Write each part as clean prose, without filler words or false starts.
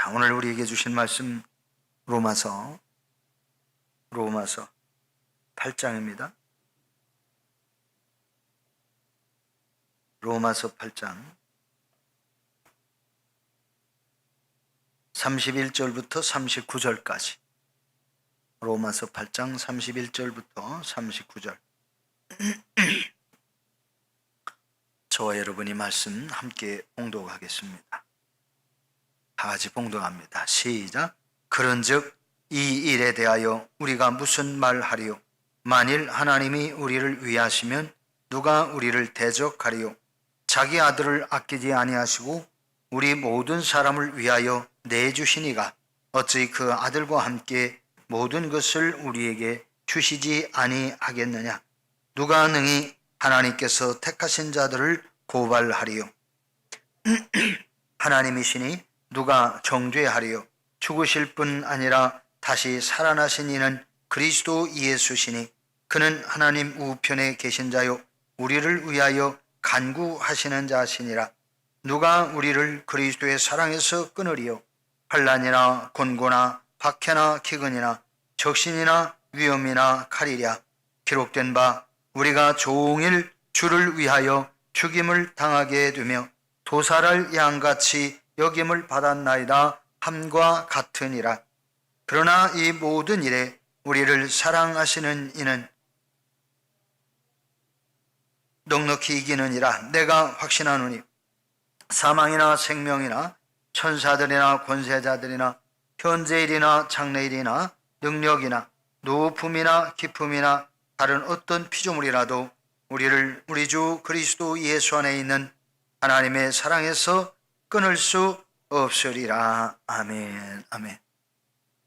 자, 오늘 우리에게 주신 말씀 로마서 8장입니다. 로마서 8장 31절부터 39절까지. 로마서 8장 31절부터 39절. 저와 여러분이 말씀 함께 봉독하겠습니다. 다 같이 봉독합니다. 시작. 그런즉 이 일에 대하여 우리가 무슨 말하리요? 만일 하나님이 우리를 위하시면 누가 우리를 대적하리요? 자기 아들을 아끼지 아니하시고 우리 모든 사람을 위하여 내주시니가 어찌 그 아들과 함께 모든 것을 우리에게 주시지 아니하겠느냐? 누가 능히 하나님께서 택하신 자들을 고발하리요? 하나님이시니 누가 정죄하리요? 죽으실 뿐 아니라 다시 살아나신 이는 그리스도 예수시니 그는 하나님 우편에 계신 자요 우리를 위하여 간구하시는 자시니라. 누가 우리를 그리스도의 사랑에서 끊으리요? 환난이나 곤고나 박해나 기근이나 적신이나 위험이나 칼이랴. 기록된 바 우리가 종일 주를 위하여 죽임을 당하게 되며 도살할 양같이 여김을 받았나이다 함과 같으니라. 그러나 이 모든 일에 우리를 사랑하시는 이는 넉넉히 이기느니라 내가 확신하노니 사망이나 생명이나 천사들이나 권세자들이나 현재일이나 장래일이나 능력이나 높음이나 깊음이나 다른 어떤 피조물이라도 우리를 우리 주 그리스도 예수 안에 있는 하나님의 사랑에서 끊을 수 없으리라. 아멘. 아멘.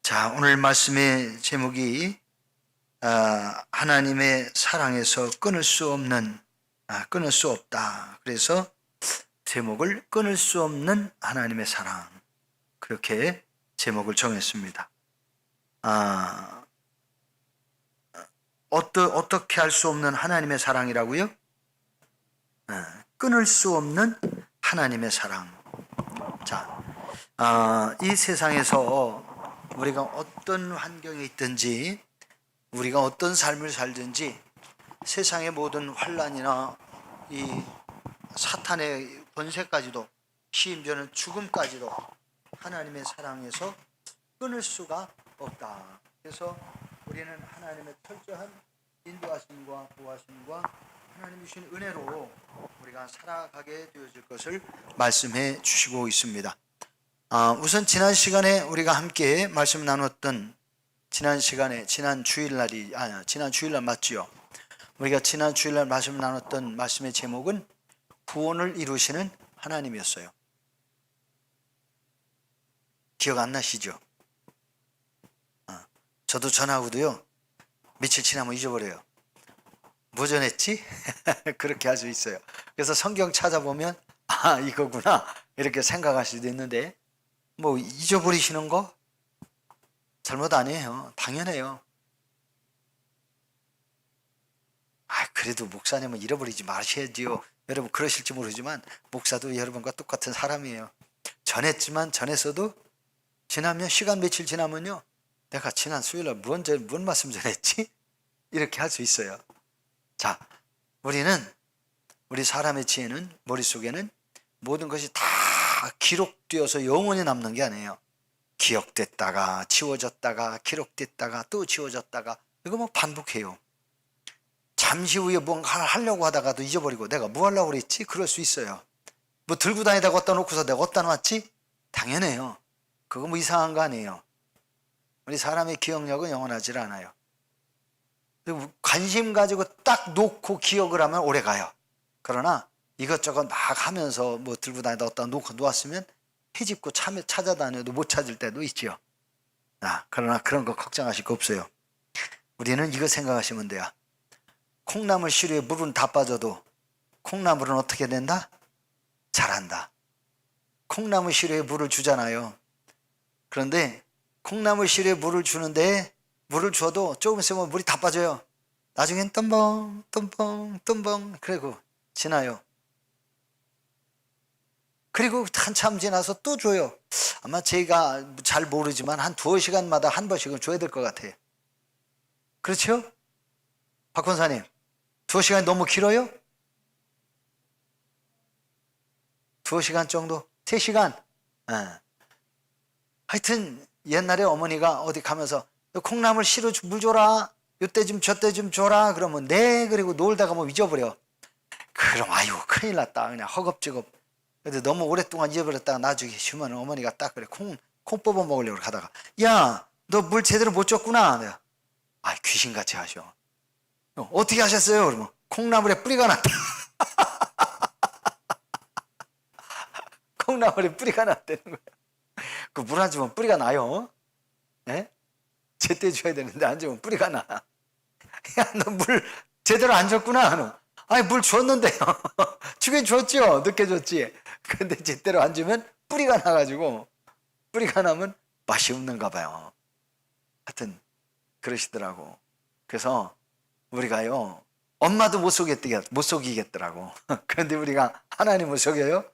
자, 오늘 말씀의 제목이 하나님의 사랑에서 끊을 수 없다. 그래서 제목을 끊을 수 없는 하나님의 사랑, 그렇게 제목을 정했습니다. 어떻게 할 수 없는 하나님의 사랑이라고요? 끊을 수 없는 하나님의 사랑. 자, 이 세상에서 우리가 어떤 환경에 있든지, 우리가 어떤 삶을 살든지, 세상의 모든 환난이나 이 사탄의 권세까지도, 심지어는 죽음까지도 하나님의 사랑에서 끊을 수가 없다. 그래서 우리는 하나님의 철저한 인도하심과 보호하심과 하나님이 주신 은혜로 우리가 살아가게 되어질 것을 말씀해 주시고 있습니다. 우선 지난 시간에 우리가 함께 말씀 나눴던 지난 주일날 맞지요? 우리가 지난 주일날 말씀 나눴던 말씀의 제목은 구원을 이루시는 하나님이었어요. 기억 안 나시죠? 저도 전하고도요, 며칠 지나면 잊어버려요. 뭐 전했지? 그렇게 할 수 있어요. 그래서 성경 찾아보면 이거구나 이렇게 생각할 수도 있는데, 뭐 잊어버리시는 거 잘못 아니에요. 당연해요. 그래도 목사님은 잃어버리지 마셔야지요. 여러분 그러실지 모르지만 목사도 여러분과 똑같은 사람이에요. 전했어도 지나면, 시간 며칠 지나면요, 내가 지난 수요일날 뭔 말씀 전했지? 이렇게 할 수 있어요. 자, 우리 사람의 지혜는, 머릿속에는 모든 것이 다 기록되어서 영원히 남는 게 아니에요. 기억됐다가 지워졌다가 기록됐다가 또 지워졌다가, 이거 뭐 반복해요. 잠시 후에 뭔가 하려고 하다가도 잊어버리고, 내가 뭐 하려고 그랬지? 그럴 수 있어요. 뭐 들고 다니다가 어디다 놓고서 내가 어디다 놨지? 당연해요. 그거 뭐 이상한 거 아니에요. 우리 사람의 기억력은 영원하지 않아요. 관심 가지고 딱 놓고 기억을 하면 오래 가요. 그러나 이것저것 막 하면서 뭐 들고 다니다 어디다 놓았으면 헤집고 찾아다녀도 못 찾을 때도 있지요. 그러나 그런 거 걱정하실 거 없어요. 우리는 이거 생각하시면 돼요. 콩나물 시루에 물은 다 빠져도 콩나물은 어떻게 된다? 자란다. 콩나물 시루에 물을 주잖아요. 그런데 콩나물 시루에 물을 주는데, 물을 줘도 조금 있으면 물이 다 빠져요. 나중엔 뜸벙 그리고 지나요. 그리고 한참 지나서 또 줘요. 아마 제가 잘 모르지만 한 2시간마다 한 번씩은 줘야 될 것 같아요. 그렇죠? 박 권사님, 2시간이 너무 길어요? 2시간 정도? 3시간? 하여튼 옛날에 어머니가 어디 가면서 너 콩나물 씨로 물 줘라, 요때 좀 저때 좀 줘라 그러면 네, 그리고 놀다가 뭐 잊어버려. 그럼 아유 큰일 났다, 그냥 허겁지겁. 근데 너무 오랫동안 잊어버렸다가 나중에 주면 어머니가 딱 그래, 콩 뽑아 먹으려고 가다가 야 너 물 제대로 못 줬구나. 내가 아 귀신같이 하셔. 어떻게 하셨어요? 그러면 콩나물에 뿌리가 났다. 콩나물에 뿌리가 났다는 거야. 그 물 안 주면 뿌리가 나요. 예? 제때 줘야 되는데 안 주면 뿌리가 나. 야, 너 물 제대로 안 줬구나. 아니, 물 줬는데요. 주긴 줬죠. 늦게 줬지. 근데 제대로 안 주면 뿌리가 나가지고, 뿌리가 나면 맛이 없는가 봐요. 하여튼 그러시더라고. 그래서 우리가요, 엄마도 못 속이겠더라고. 그런데 우리가 하나님을 속여요?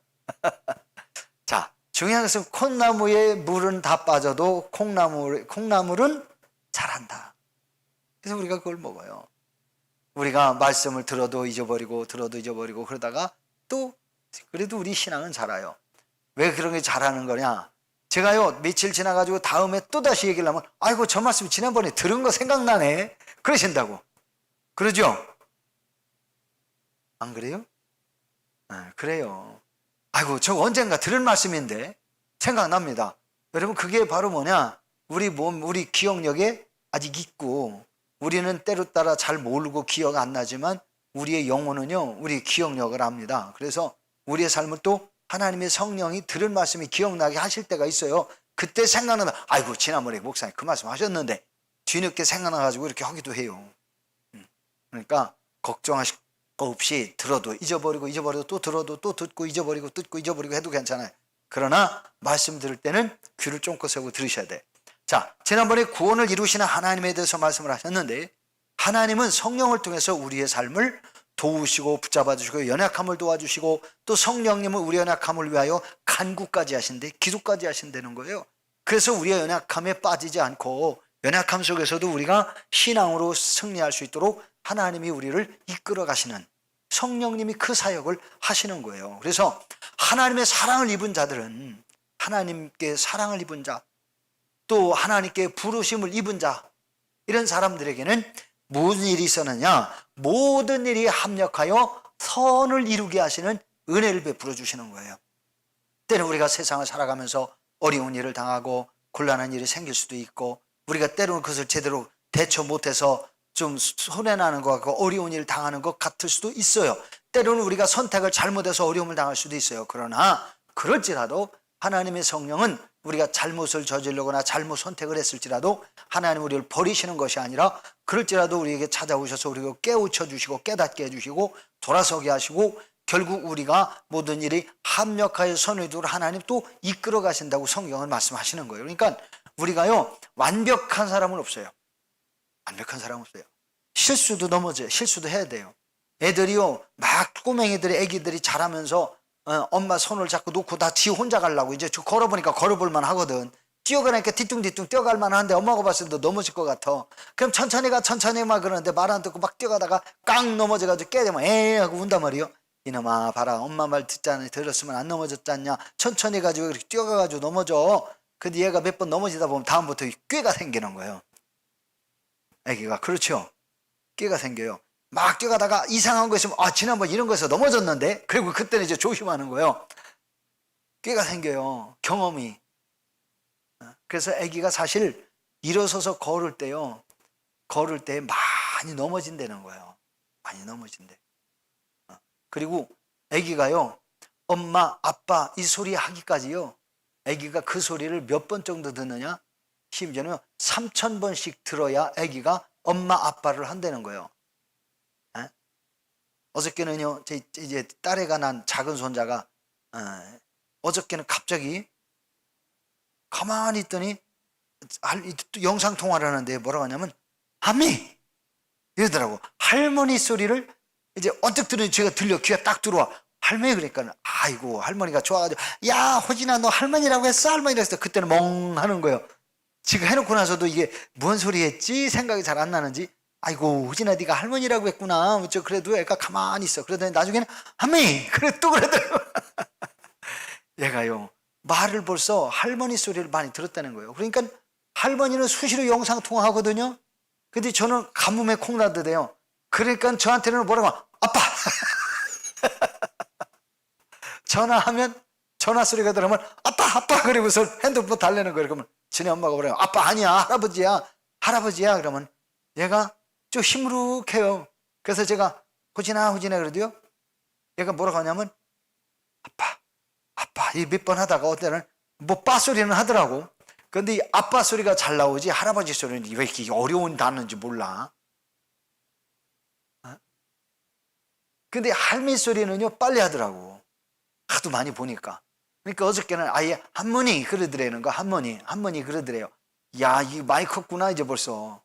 자, 중요한 것은 콩나무에 물은 다 빠져도 콩나물은 자란다. 그래서 우리가 그걸 먹어요. 우리가 말씀을 들어도 잊어버리고 그러다가 또 그래도 우리 신앙은 자라요. 왜 그런 게 자라는 거냐? 제가요 며칠 지나가지고 다음에 또다시 얘기를 하면 아이고 저 말씀 지난번에 들은 거 생각나네 그러신다고. 그러죠? 안 그래요? 그래요. 아이고 저 언젠가 들은 말씀인데 생각납니다. 여러분 그게 바로 뭐냐? 우리 몸, 우리 기억력에 아직 있고 우리는 때로 따라 잘 모르고 기억 안 나지만 우리의 영혼은요 우리 기억력을 압니다. 그래서 우리의 삶을 또 하나님의 성령이 들은 말씀이 기억나게 하실 때가 있어요. 그때 생각나면 아이고 지난번에 목사님 그 말씀 하셨는데 뒤늦게 생각나가지고 이렇게 하기도 해요. 그러니까 걱정하실 거 없이 들어도 잊어버리고 또 들어도 또 듣고 잊어버리고 해도 괜찮아요. 그러나 말씀 들을 때는 귀를 쫑긋 세우고 들으셔야 돼. 자, 지난번에 구원을 이루시는 하나님에 대해서 말씀을 하셨는데 하나님은 성령을 통해서 우리의 삶을 도우시고 붙잡아 주시고 연약함을 도와주시고 또 성령님은 우리의 연약함을 위하여 간구까지 하신대, 기도까지 하신다는 거예요. 그래서 우리의 연약함에 빠지지 않고 연약함 속에서도 우리가 신앙으로 승리할 수 있도록 하나님이 우리를 이끌어 가시는 성령님이 그 사역을 하시는 거예요. 그래서 하나님의 사랑을 입은 자들은 하나님께 사랑을 입은 자, 또 하나님께 부르심을 입은 자, 이런 사람들에게는 무슨 일이 있었느냐? 모든 일이 합력하여 선을 이루게 하시는 은혜를 베풀어 주시는 거예요. 때는 우리가 세상을 살아가면서 어려운 일을 당하고 곤란한 일이 생길 수도 있고 우리가 때로는 그것을 제대로 대처 못해서 좀 손해나는 것 같고 어려운 일을 당하는 것 같을 수도 있어요. 때로는 우리가 선택을 잘못해서 어려움을 당할 수도 있어요. 그러나 그럴지라도 하나님의 성령은 우리가 잘못을 저지르거나 잘못 선택을 했을지라도 하나님 우리를 버리시는 것이 아니라 그럴지라도 우리에게 찾아오셔서 우리를 깨우쳐 주시고 깨닫게 해주시고 돌아서게 하시고 결국 우리가 모든 일이 합력하여 선을 이루도록 하나님 또 이끌어 가신다고 성경은 말씀하시는 거예요. 그러니까 우리가요 완벽한 사람은 없어요. 완벽한 사람은 없어요. 실수도 넘어져요. 실수도 해야 돼요. 애들이요 막 꼬맹이들이 애기들이 자라면서 엄마 손을 잡고 놓고 다 지 혼자 가려고 이제 걸어보니까 걸어볼만 하거든. 뛰어가니까 뒤뚱뒤뚱 뛰어갈 만한데 엄마가 봤을 때 넘어질 것 같아. 그럼 천천히 가 그러는데 말 안 듣고 막 뛰어가다가 깡 넘어져가지고 깨되면 에이 하고 운단 말이요. 이놈아 봐라 엄마 말 듣잖아. 들었으면 안 넘어졌잖냐. 천천히 가지고 이렇게 뛰어가가지고 넘어져. 근데 얘가 몇 번 넘어지다 보면 다음부터 꾀가 생기는 거예요. 애기가. 그렇죠. 꾀가 생겨요. 막 뛰어가다가 이상한 거 있으면 지난번 이런 거에서 넘어졌는데 그리고 그때는 이제 조심하는 거예요. 꾀가 생겨요. 경험이. 그래서 아기가 사실 일어서서 걸을 때 많이 넘어진다는 거예요. 많이 넘어진대. 그리고 아기가요 엄마 아빠 이 소리 하기까지요 아기가 그 소리를 몇 번 정도 듣느냐, 심지어는 3,000번씩 들어야 아기가 엄마 아빠를 한다는 거예요. 어저께는요 이제 딸애가 난 작은 손자가 어저께는 갑자기 가만히 있더니 영상 통화를 하는데 뭐라고 하냐면 아미 이러더라고. 할머니 소리를 이제 언뜻 들으니 제가 들려 귀에 딱 들어와. 할머니 그러니까 아이고 할머니가 좋아가지고 야 호진아 너 할머니라고 했어? 할머니라고 했어. 그때는 멍 하는 거예요. 지금 해놓고 나서도 이게 뭔 소리 했지 생각이 잘 안 나는지 아이고 호진아 네가 할머니라고 했구나. 저 그래도 애가 가만히 있어. 그러더니 나중에는 할머니 그래 또 그러더라고. 얘가요 말을 벌써 할머니 소리를 많이 들었다는 거예요. 그러니까 할머니는 수시로 영상통화하거든요. 근데 저는 가뭄에 콩나듯해요. 그러니까 저한테는 뭐라고 아빠 전화하면 전화 소리가 들어오면 아빠 그러고서 핸드폰 달래는 거예요. 그러면 지네 엄마가 그래요. 아빠 아니야 할아버지야 그러면 얘가 좀 힘으룩해요. 그래서 제가 호진아 그래도요 얘가 뭐라고 하냐면 아빠 이 몇 번 하다가 어때는 뭐 빠 소리는 하더라고. 근데 이 아빠 소리가 잘 나오지 할아버지 소리는 왜 이렇게 어려운 단어인지 몰라. 근데 할미 소리는요 빨리 하더라고. 하도 많이 보니까. 그러니까 어저께는 아예 할머니 그러더라는 거. 할머니 그러더래요. 야 이거 많이 컸구나 이제 벌써.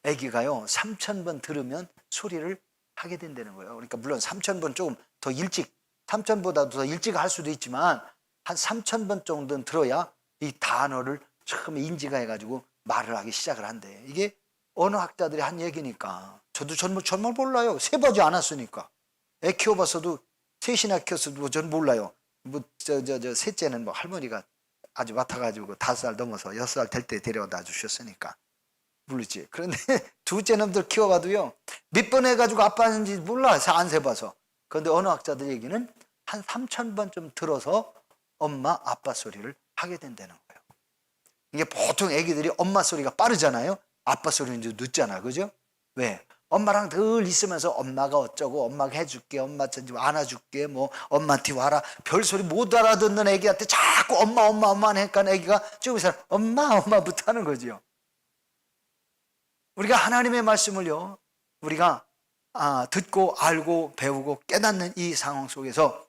아기가요 3000번 들으면 소리를 하게 된다는 거예요. 그러니까 물론 3000번 조금 더 일찍 3000보다도 더 일찍 할 수도 있지만 한 3000번 정도는 들어야 이 단어를 처음에 인지가 해가지고 말을 하기 시작을 한대. 이게 언어학자들이 한 얘기니까 저도 정말 몰라요. 세보지 않았으니까. 애 키워봤어도 셋이나 키웠어도 전 몰라요. 뭐 셋째는 뭐 할머니가 아주 맡아가지고 5살 넘어서 6살 될 때 데려다 주셨으니까 모르지. 그런데 둘째 놈들 키워봐도요 몇 번 해가지고 아빠인지 몰라. 안 세봐서. 그런데 언어학자들 얘기는 한 3000번 좀 들어서 엄마 아빠 소리를 하게 된다는 거예요. 이게 보통 애기들이 엄마 소리가 빠르잖아요. 아빠 소리는 좀 늦잖아. 그죠? 왜? 엄마랑 늘 있으면서 엄마가 어쩌고 엄마가 해줄게 엄마 안아줄게 뭐 엄마한테 와라 별소리 못 알아듣는 애기한테 자꾸 엄마 하니까 애기가 조금 있으면 엄마부터 하는 거죠. 우리가 하나님의 말씀을요 우리가 듣고 알고 배우고 깨닫는 이 상황 속에서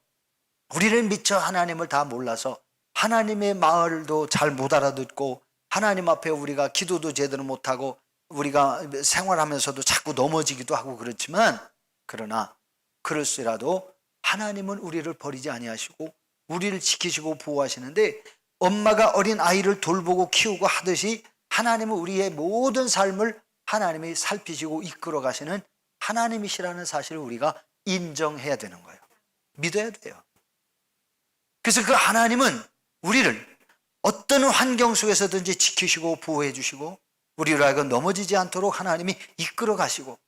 우리를 미처 하나님을 다 몰라서 하나님의 말도 잘 못 알아듣고 하나님 앞에 우리가 기도도 제대로 못하고 우리가 생활하면서도 자꾸 넘어지기도 하고 그렇지만 그러나 그럴수라도 하나님은 우리를 버리지 아니하시고 우리를 지키시고 보호하시는데 엄마가 어린 아이를 돌보고 키우고 하듯이 하나님은 우리의 모든 삶을 하나님이 살피시고 이끌어 가시는 하나님이시라는 사실을 우리가 인정해야 되는 거예요. 믿어야 돼요. 그래서 그 하나님은 우리를 어떤 환경 속에서든지 지키시고 보호해 주시고 우리를 하여금 넘어지지 않도록 하나님이 이끌어 가시고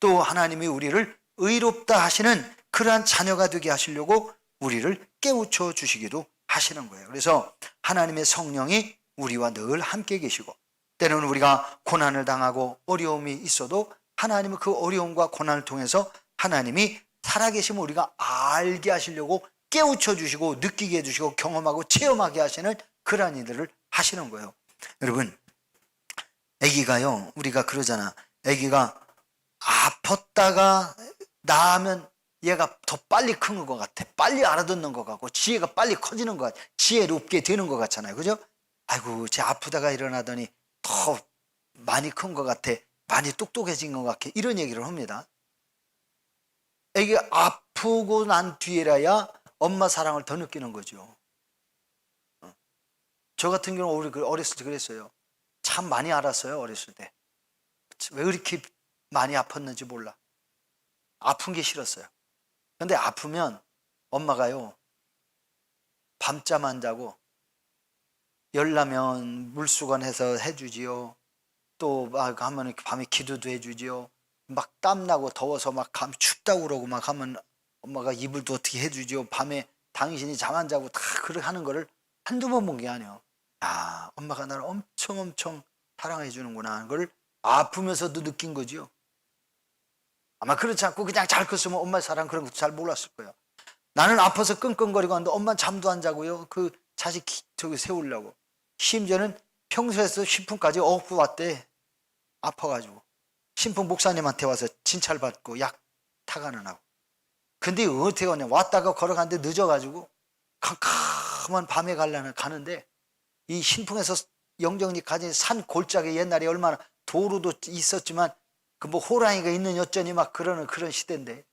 또 하나님이 우리를 의롭다 하시는 그러한 자녀가 되게 하시려고 우리를 깨우쳐 주시기도 하시는 거예요. 그래서 하나님의 성령이 우리와 늘 함께 계시고 때로는 우리가 고난을 당하고 어려움이 있어도 하나님은 그 어려움과 고난을 통해서 하나님이 살아계심을 우리가 알게 하시려고 깨우쳐 주시고 느끼게 해주시고 경험하고 체험하게 하시는 그러한 일들을 하시는 거예요. 여러분 아기가요 우리가 그러잖아. 아기가 아팠다가 나으면 얘가 더 빨리 큰 것 같아. 빨리 알아듣는 것 같고 지혜가 빨리 커지는 것 같아. 지혜롭게 되는 것 같잖아요. 그죠? 아이고 쟤 아프다가 일어나더니 더 많이 큰 것 같아. 많이 똑똑해진 것 같아. 이런 얘기를 합니다. 애기 아프고 난 뒤에라야 엄마 사랑을 더 느끼는 거죠. 저 같은 경우는 우리 어렸을 때 그랬어요. 참 많이 알았어요. 어렸을 때. 왜 이렇게 많이 아팠는지 몰라. 아픈 게 싫었어요. 근데 아프면 엄마가요 밤잠 안 자고 열나면 물수건해서 해주지요. 또 막 하면 밤에 기도도 해주지요. 막 땀나고 더워서 막 감 춥다고 그러고 막 하면 엄마가 이불도 어떻게 해주지요. 밤에 당신이 잠 안 자고 다 그렇게 하는 거를 한두 번 본 게 아니에요. 야, 엄마가 나를 엄청 사랑해 주는구나 하는 걸 아프면서도 느낀 거지요. 아마 그렇지 않고 그냥 잘 컸으면 엄마의 사랑 그런 것도 잘 몰랐을 거예요. 나는 아파서 끙끙거리고 하는데 엄마는 잠도 안 자고요. 그 자식 저기 세우려고. 심지어는 평소에서 신풍까지 업고 왔대. 아파가지고. 신풍 목사님한테 와서 진찰받고 약 타가는 하고. 근데 어떻게 하냐. 왔다가 걸어가는데 늦어가지고 캄캄한 밤에 가는데 이 신풍에서 영정리 가진 산 골짜기 옛날에 얼마나 도로도 있었지만 그 뭐 호랑이가 있는 여전히 막 그러는 그런 시대인데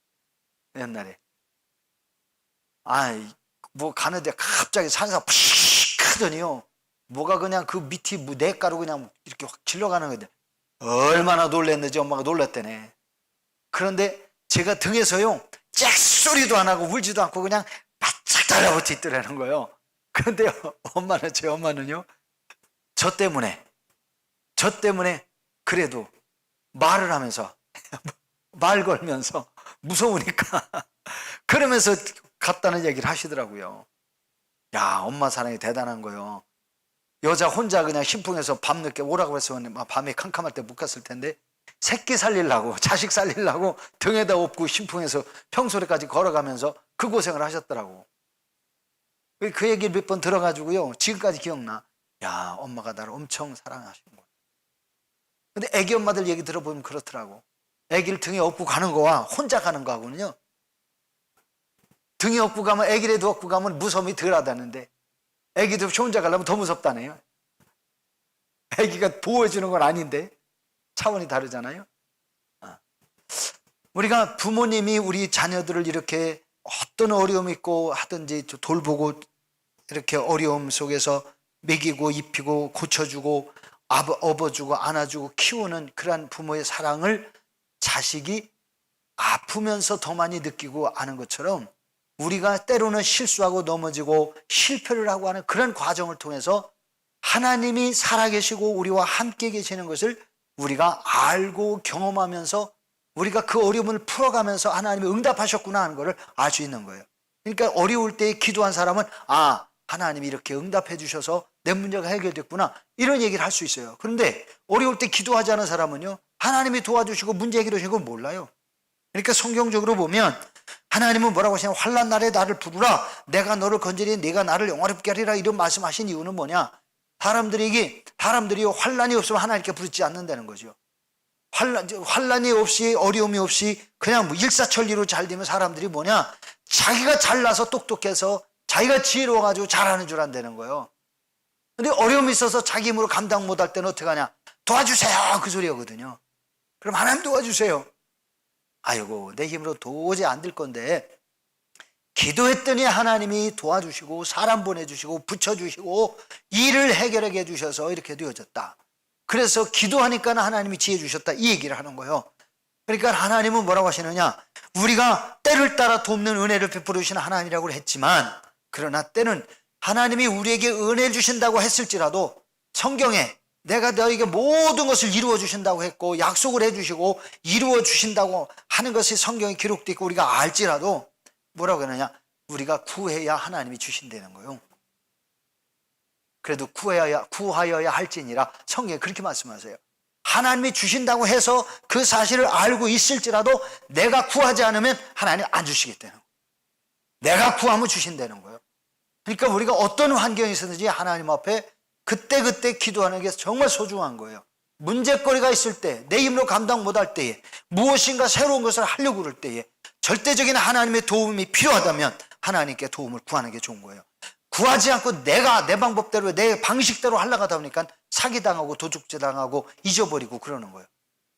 옛날에 뭐 가는데 갑자기 산사가 푸식 크더니요. 뭐가 그냥 그 밑이 냇가로 그냥 이렇게 확 질러가는 건데 얼마나 놀랬는지 엄마가 놀랐대네. 그런데 제가 등에서요 잭소리도 안 하고 울지도 않고 그냥 바짝 달라붙어 있더라는 거예요. 그런데 제 엄마는요 저 때문에 그래도 말을 하면서 말 걸면서 무서우니까 그러면서 갔다는 얘기를 하시더라고요. 야, 엄마 사랑이 대단한 거요. 여자 혼자 그냥 신풍에서 밤늦게 오라고 해서 밤에 캄캄할 때 못 갔을 텐데 새끼 살리려고 자식 살리려고 등에다 업고 신풍에서 평소리까지 걸어가면서 그 고생을 하셨더라고. 그 얘기를 몇 번 들어가지고요 지금까지 기억나. 야, 엄마가 나를 엄청 사랑하신 거야. 근데 애기 엄마들 얘기 들어보면 그렇더라고. 애기를 등에 업고 가는 거와 혼자 가는 거하고는요 등에 업고 가면 애기라도 업고 가면 무서움이 덜 하다는데 애기도 없이 혼자 가려면 더 무섭다네요. 애기가 보호해주는 건 아닌데 차원이 다르잖아요. 우리가 부모님이 우리 자녀들을 이렇게 어떤 어려움이 있고 하든지 돌보고 이렇게 어려움 속에서 먹이고 입히고 고쳐주고 업어주고 안아주고 키우는 그러한 부모의 사랑을 자식이 아프면서 더 많이 느끼고 아는 것처럼 우리가 때로는 실수하고 넘어지고 실패를 하고 하는 그런 과정을 통해서 하나님이 살아계시고 우리와 함께 계시는 것을 우리가 알고 경험하면서 우리가 그 어려움을 풀어가면서 하나님이 응답하셨구나 하는 것을 알 수 있는 거예요. 그러니까 어려울 때 기도한 사람은 하나님이 이렇게 응답해 주셔서 내 문제가 해결됐구나 이런 얘기를 할 수 있어요. 그런데 어려울 때 기도하지 않은 사람은요 하나님이 도와주시고 문제 해결하신 걸 몰라요. 그러니까 성경적으로 보면 하나님은 뭐라고 하시냐면 환난 날에 나를 부르라 내가 너를 건지리 내가 나를 영화롭게 하리라 이런 말씀하신 이유는 뭐냐. 사람들이 환난이 없으면 하나님께 부르지 않는다는 거죠. 환난이 없이 어려움이 없이 그냥 일사천리로 잘 되면 사람들이 뭐냐 자기가 잘나서 똑똑해서 자기가 지혜로워가지고 잘하는 줄 안다는 거예요. 근데 어려움이 있어서 자기 힘으로 감당 못할 때는 어떻게 하냐 도와주세요 그 소리거든요. 그럼 하나님 도와주세요. 아이고 내 힘으로 도저히 안 될 건데 기도했더니 하나님이 도와주시고 사람 보내주시고 붙여주시고 일을 해결하게 해주셔서 이렇게 되어졌다. 그래서 기도하니까 하나님이 지혜 주셨다 이 얘기를 하는 거예요. 그러니까 하나님은 뭐라고 하시느냐 우리가 때를 따라 돕는 은혜를 베풀어 주시는 하나님이라고 했지만 그러나 때는 하나님이 우리에게 은혜를 주신다고 했을지라도 성경에 내가 너에게 모든 것을 이루어 주신다고 했고 약속을 해주시고 이루어 주신다고 하는 것이 성경에 기록되어 있고 우리가 알지라도 뭐라고 하느냐 우리가 구해야 하나님이 주신다는 거예요. 그래도 구하여야 할지니라 성경에 그렇게 말씀하세요. 하나님이 주신다고 해서 그 사실을 알고 있을지라도 내가 구하지 않으면 하나님 안 주시겠다는 거예요. 내가 구하면 주신다는 거예요. 그러니까 우리가 어떤 환경에 있었는지 하나님 앞에 그때 기도하는 게 정말 소중한 거예요. 문제거리가 있을 때, 내 힘으로 감당 못할 때에, 무엇인가 새로운 것을 하려고 그럴 때에 절대적인 하나님의 도움이 필요하다면 하나님께 도움을 구하는 게 좋은 거예요. 구하지 않고 내가 내 방법대로 내 방식대로 하려고 하다 보니까 사기당하고 도둑질당하고 잊어버리고 그러는 거예요.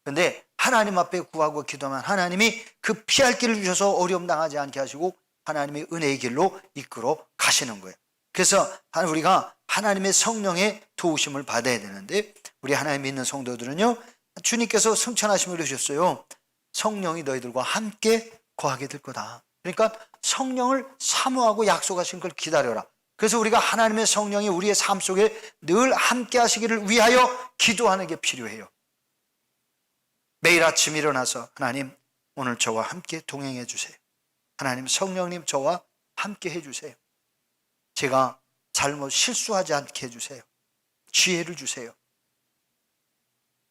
그런데 하나님 앞에 구하고 기도하면 하나님이 그 피할 길을 주셔서 어려움 당하지 않게 하시고 하나님의 은혜의 길로 이끌어 가시는 거예요. 그래서 우리가 하나님의 성령의 도우심을 받아야 되는데 우리 하나님 믿는 성도들은요 주님께서 승천하심을 해주셨어요. 성령이 너희들과 함께 거하게 될 거다. 그러니까 성령을 사모하고 약속하신 걸 기다려라. 그래서 우리가 하나님의 성령이 우리의 삶 속에 늘 함께 하시기를 위하여 기도하는 게 필요해요. 매일 아침 일어나서 하나님 오늘 저와 함께 동행해 주세요. 하나님 성령님 저와 함께 해주세요. 제가 잘못 실수하지 않게 해주세요. 지혜를 주세요.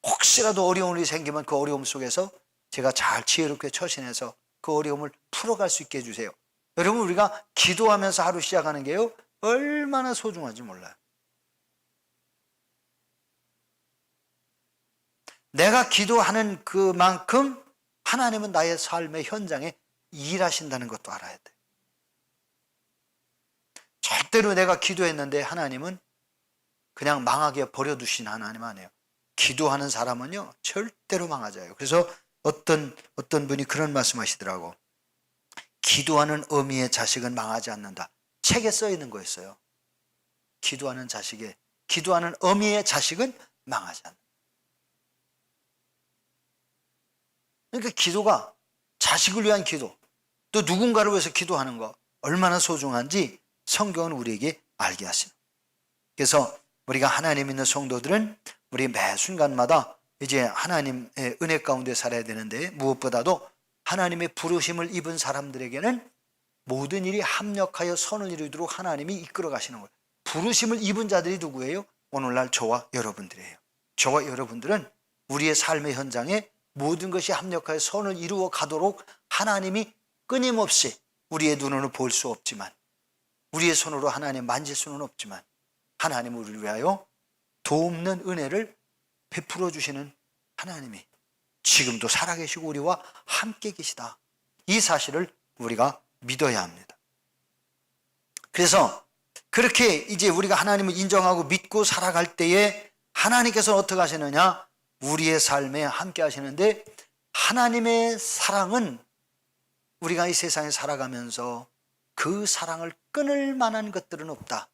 혹시라도 어려움이 생기면 그 어려움 속에서 제가 잘 지혜롭게 처신해서 그 어려움을 풀어갈 수 있게 해주세요. 여러분 우리가 기도하면서 하루 시작하는 게요 얼마나 소중한지 몰라요. 내가 기도하는 그만큼 하나님은 나의 삶의 현장에 일하신다는 것도 알아야 돼. 절대로 내가 기도했는데 하나님은 그냥 망하게 버려두신 하나님 아니에요. 기도하는 사람은요 절대로 망하지 않아요. 그래서 어떤 분이 그런 말씀하시더라고. 기도하는 어미의 자식은 망하지 않는다. 책에 써 있는 거였어요. 기도하는 어미의 자식은 망하지 않는다. 그러니까 기도가 자식을 위한 기도, 또 누군가를 위해서 기도하는 거 얼마나 소중한지 성경은 우리에게 알게 하시는. 그래서 우리가 하나님 믿는 성도들은 우리 매 순간마다 이제 하나님의 은혜 가운데 살아야 되는데, 무엇보다도 하나님의 부르심을 입은 사람들에게는 모든 일이 합력하여 선을 이루도록 하나님이 이끌어 가시는 거예요. 부르심을 입은 자들이 누구예요? 오늘날 저와 여러분들이에요. 저와 여러분들은 우리의 삶의 현장에 모든 것이 합력하여 선을 이루어 가도록 하나님이 끊임없이, 우리의 눈으로 볼 수 없지만, 우리의 손으로 하나님 만질 수는 없지만, 하나님 우리를 위하여 도움는 은혜를 베풀어 주시는 하나님이 지금도 살아계시고 우리와 함께 계시다. 이 사실을 우리가 믿어야 합니다. 그래서 그렇게 이제 우리가 하나님을 인정하고 믿고 살아갈 때에 하나님께서 어떻게 하시느냐? 우리의 삶에 함께 하시는데, 하나님의 사랑은 우리가 이 세상에 살아가면서 그 사랑을 끊을 만한 것들은 없다.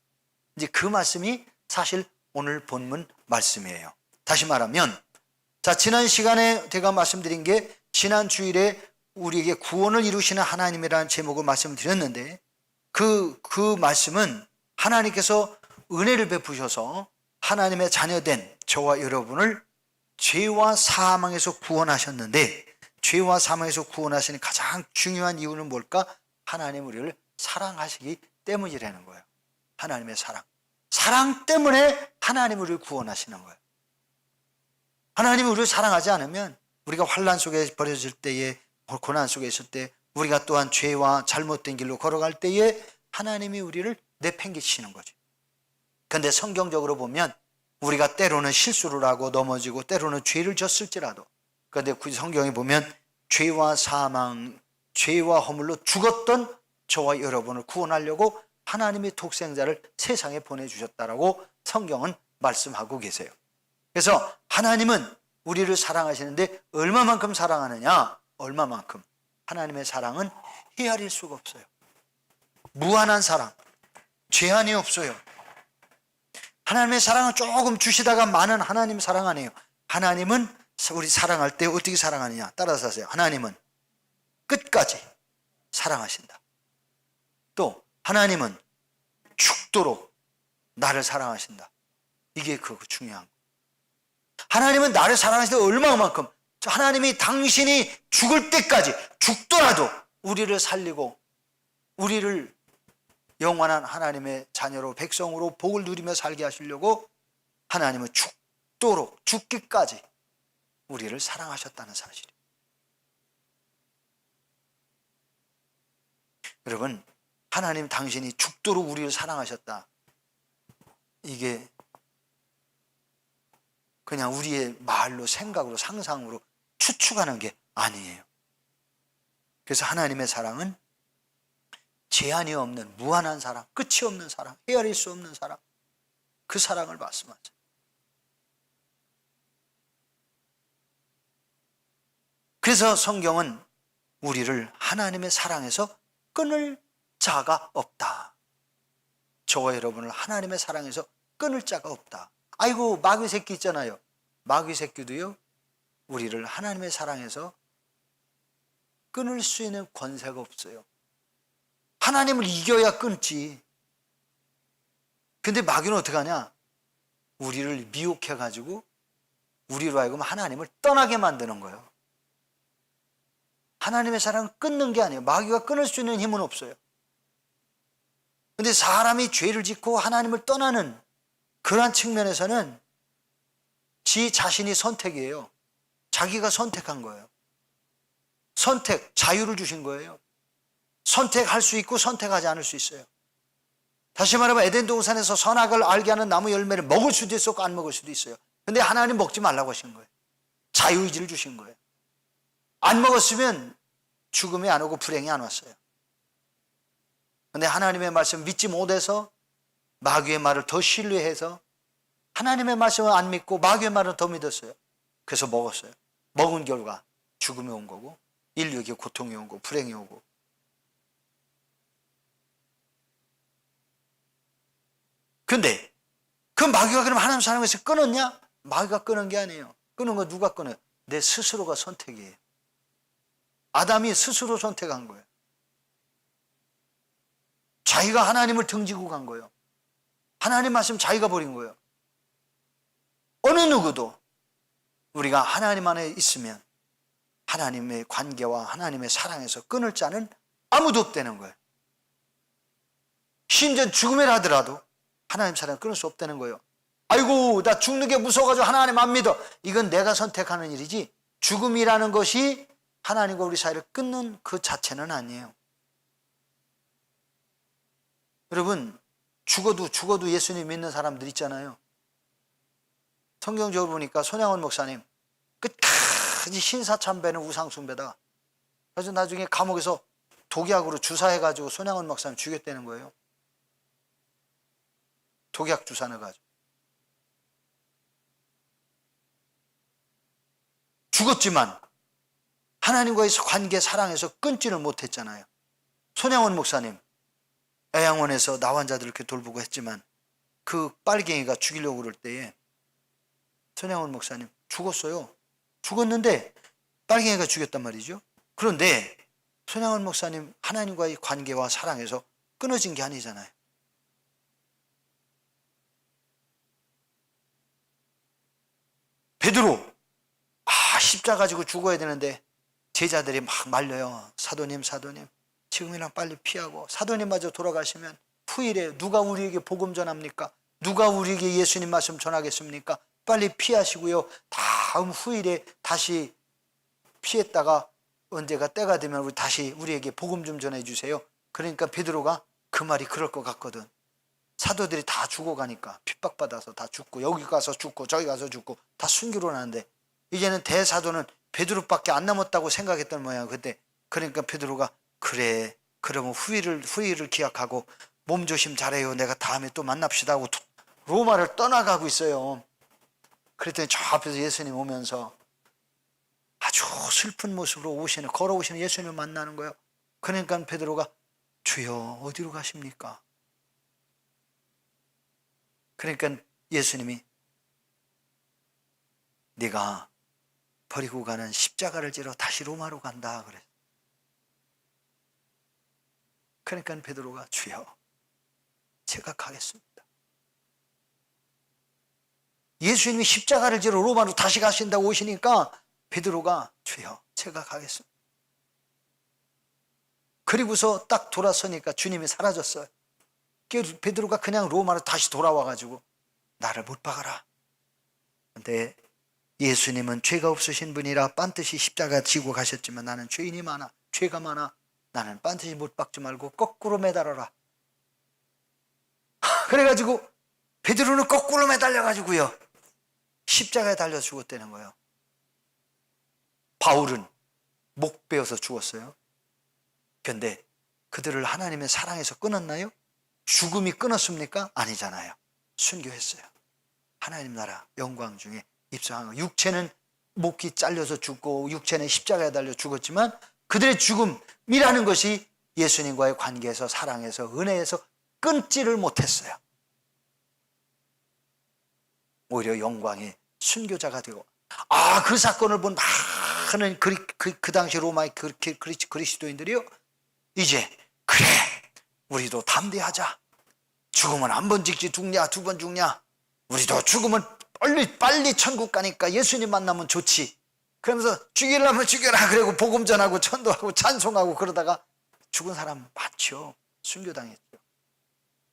이제 그 말씀이 사실 오늘 본문 말씀이에요. 다시 말하면, 자, 지난 시간에 제가 말씀드린 게, 지난 주일에 우리에게 구원을 이루시는 하나님이라는 제목을 말씀드렸는데, 그 말씀은 하나님께서 은혜를 베푸셔서 하나님의 자녀된 저와 여러분을 죄와 사망에서 구원하셨는데, 죄와 사망에서 구원하시는 가장 중요한 이유는 뭘까? 하나님 우리를 사랑하시기 때문이라는 거예요. 하나님의 사랑 때문에 하나님 우리를 구원하시는 거예요. 하나님이 우리를 사랑하지 않으면, 우리가 환난 속에 버려질 때에, 고난 속에 있을 때, 우리가 또한 죄와 잘못된 길로 걸어갈 때에 하나님이 우리를 내팽개치시는 거죠. 그런데 성경적으로 보면 우리가 때로는 실수를 하고 넘어지고 때로는 죄를 졌을지라도, 그런데 성경에 보면 죄와 사망, 죄와 허물로 죽었던 저와 여러분을 구원하려고 하나님의 독생자를 세상에 보내주셨다라고 성경은 말씀하고 계세요. 그래서 하나님은 우리를 사랑하시는데 얼마만큼 사랑하느냐? 얼마만큼? 하나님의 사랑은 헤아릴 수가 없어요. 무한한 사랑, 제한이 없어요. 하나님의 사랑은 조금 주시다가 많은 하나님 사랑 아니에요. 하나님은 우리 사랑할 때 어떻게 사랑하느냐? 따라서 하세요. 하나님은 끝까지 사랑하신다. 또 하나님은 죽도록 나를 사랑하신다. 이게 그 중요한 거. 하나님은 나를 사랑하시는데 얼마만큼? 하나님이 당신이 죽을 때까지, 죽더라도 우리를 살리고 우리를 영원한 하나님의 자녀로, 백성으로 복을 누리며 살게 하시려고 하나님은 죽도록, 죽기까지 우리를 사랑하셨다는 사실이에요. 여러분, 하나님 당신이 죽도록 우리를 사랑하셨다. 이게 그냥 우리의 말로, 생각으로, 상상으로 추측하는 게 아니에요. 그래서 하나님의 사랑은 제한이 없는 무한한 사랑, 끝이 없는 사랑, 헤아릴 수 없는 사랑, 그 사랑을 말씀하죠. 그래서 성경은 우리를 하나님의 사랑에서 끊을 자가 없다. 저와 여러분을 하나님의 사랑에서 끊을 자가 없다. 아이고, 마귀 새끼 있잖아요. 마귀 새끼도요, 우리를 하나님의 사랑에서 끊을 수 있는 권세가 없어요. 하나님을 이겨야 끊지. 근데 마귀는 어떻게 하냐? 우리를 미혹해가지고 우리로 하여금 하나님을 떠나게 만드는 거예요. 하나님의 사랑은 끊는 게 아니에요. 마귀가 끊을 수 있는 힘은 없어요. 근데 사람이 죄를 짓고 하나님을 떠나는 그러한 측면에서는 지 자신이 선택이에요. 자기가 선택한 거예요. 선택, 자유를 주신 거예요. 선택할 수 있고 선택하지 않을 수 있어요. 다시 말하면 에덴 동산에서 선악을 알게 하는 나무 열매를 먹을 수도 있었고 안 먹을 수도 있어요. 근데 하나님 먹지 말라고 하신 거예요. 자유의지를 주신 거예요. 안 먹었으면 죽음이 안 오고 불행이 안 왔어요. 근데 하나님의 말씀 믿지 못해서 마귀의 말을 더 신뢰해서 하나님의 말씀을 안 믿고 마귀의 말을 더 믿었어요. 그래서 먹었어요. 먹은 결과 죽음이 온 거고 인류에게 고통이 오고 불행이 오고 근데 그 마귀가 그럼 하나님 사랑에서 끊었냐? 마귀가 끊은 게 아니에요. 끊은 거 누가 끊어요? 내 스스로가 선택이에요. 아담이 스스로 선택한 거예요. 자기가 하나님을 등지고 간 거예요. 하나님 말씀 자기가 버린 거예요. 어느 누구도 우리가 하나님 안에 있으면 하나님의 관계와 하나님의 사랑에서 끊을 자는 아무도 없다는 거예요. 심지어 죽음이라 하더라도 하나님 사랑을 끊을 수 없다는 거예요. 아이고 나 죽는 게 무서워가지고 하나님 안 믿어. 이건 내가 선택하는 일이지 죽음이라는 것이 하나님과 우리 사이를 끊는 그 자체는 아니에요. 여러분 죽어도 예수님 믿는 사람들 있잖아요. 성경적으로 보니까 손양원 목사님 끝까지 신사참배는 우상숭배다. 그래서 나중에 감옥에서 독약으로 주사해가지고 손양원 목사님 죽였다는 거예요. 독약 주사 넣어가지고. 죽었지만 하나님과의 관계 사랑에서 끊지를 못했잖아요. 손양원 목사님 애양원에서 나환자들을 이렇게 돌보고 했지만 그 빨갱이가 죽이려고 그럴 때에 손양원 목사님 죽었어요. 죽었는데 빨갱이가 죽였단 말이죠. 그런데 손양원 목사님 하나님과의 관계와 사랑에서 끊어진 게 아니잖아요. 베드로 십자가 가지고 죽어야 되는데 제자들이 막 말려요. 사도님 지금이랑 빨리 피하고 사도님마저 돌아가시면 후일에 누가 우리에게 복음 전합니까? 누가 우리에게 예수님 말씀 전하겠습니까? 빨리 피하시고요. 다음 후일에 다시 피했다가 언제가 때가 되면 다시 우리에게 복음 좀 전해주세요. 그러니까 베드로가 그 말이 그럴 것 같거든. 사도들이 다 죽어가니까 핍박받아서 다 죽고 여기 가서 죽고 저기 가서 죽고 다 순교로 나는데 이제는 대사도는 베드로밖에 안 남았다고 생각했던 모양. 그때 그러니까 베드로가 그래 그러면 후일을 기약하고 몸조심 잘해요. 내가 다음에 또 만납시다 하고 로마를 떠나가고 있어요. 그랬더니 저 앞에서 예수님 오면서 아주 슬픈 모습으로 걸어오시는 예수님을 만나는 거예요. 그러니까 베드로가 주여 어디로 가십니까? 그러니까 예수님이 네가 버리고 가는 십자가를 지러 다시 로마로 간다 그랬어요. 그러니까 베드로가 주여 제가 가겠습니다. 예수님이 십자가를 지러 로마로 다시 가신다고 오시니까 베드로가 주여 제가 가겠습니다. 그리고서 딱 돌아서니까 주님이 사라졌어요. 베드로가 그냥 로마로 다시 돌아와가지고 나를 못 박아라. 근데 예수님은 죄가 없으신 분이라 반드시 십자가 지고 가셨지만 나는 죄인이 많아 죄가 많아 나는 반드시 못 박지 말고 거꾸로 매달아라. 그래가지고 베드로는 거꾸로 매달려가지고요 십자가에 달려 죽었다는 거예요. 바울은 목 베어서 죽었어요. 그런데 그들을 하나님의 사랑에서 끊었나요? 죽음이 끊었습니까? 아니잖아요. 순교했어요. 하나님 나라 영광 중에 입성한 거. 육체는 목이 잘려서 죽고 육체는 십자가에 달려 죽었지만 그들의 죽음이라는 것이 예수님과의 관계에서 사랑에서 은혜에서 끊지를 못했어요. 오히려 영광의 순교자가 되고 그 사건을 본 많은 그 당시 로마의 그리스도인들이요 이제 그래 우리도 담대하자. 죽으면 한 번 죽지 죽냐 두 번 죽냐 우리도 죽으면 빨리 천국 가니까 예수님 만나면 좋지. 그러면서 죽이려면 죽여라 그러고 복음 전하고 전도하고 찬송하고 그러다가 죽은 사람 많죠. 순교당했죠.